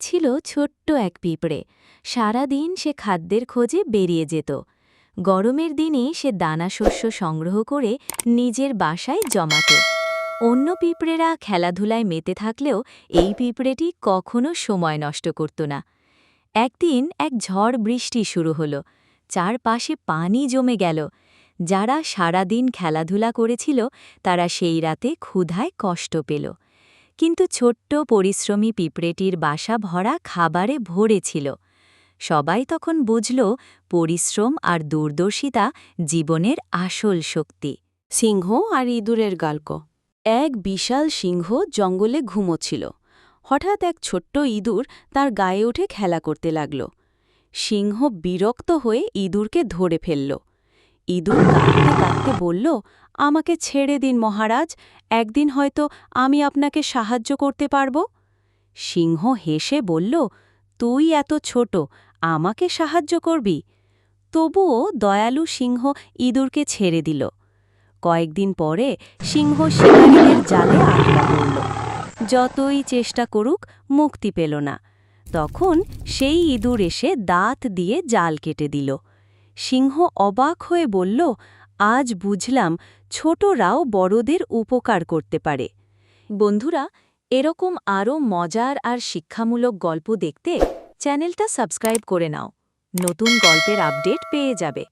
ছিল ছোট্ট এক পিঁপড়ে। সারাদিন সে খাদ্যের খোঁজে বেরিয়ে যেত। গরমের দিনে সে দানাশস্য সংগ্রহ করে নিজের বাসায় জমাত। অন্য পিঁপড়েরা খেলাধুলায় মেতে থাকলেও এই পিঁপড়েটি কখনো সময় নষ্ট করত না। একদিন এক ঝড় বৃষ্টি শুরু হলো। চারপাশে পানি জমে গেল। যারা সারাদিন খেলাধুলা করেছিল তারা সেই রাতে ক্ষুধায় কষ্ট পেল। কিন্তু ছোট্ট পরিশ্রমী পিঁপড়েটির বাসা ভরা খাবারে ভরে ছিল। সবাই তখন বুঝল পরিশ্রম আর দূরদর্শিতা জীবনের আসল শক্তি। সিংহ আর ইঁদুরের গল্প। এক বিশাল সিংহ জঙ্গলে ঘুমোচ্ছিল। হঠাৎ এক ছোট্ট ইঁদুর তার গায়ে উঠে খেলা করতে লাগল। সিংহ বিরক্ত হয়ে ইঁদুরকে ধরে ফেলল। ইঁদুর কাঁদতে কাঁদতে বলল, আমাকে ছেড়ে দিন মহারাজ, একদিন হয়তো আমি আপনাকে সাহায্য করতে পারব। সিংহ হেসে বলল, তুই এত ছোট, আমাকে সাহায্য করবি? তবুও দয়ালু সিংহ ইঁদুরকে ছেড়ে দিল। কয়েকদিন পরে সিংহ শিকারীদের জালে আটকা পড়ল। যতই চেষ্টা করুক মুক্তি পেল না। তখন সেই ইঁদুর এসে দাঁত দিয়ে জাল কেটে দিল। সিংহ অবাক হয়ে বলল, আজ বুঝলাম ছোটরাও বড়দের উপকার করতে পারে। বন্ধুরা, এরকম আরও মজার আর শিক্ষামূলক গল্প দেখতে চ্যানেলটা সাবস্ক্রাইব করে নাও। নতুন গল্পের আপডেট পেয়ে যাবে।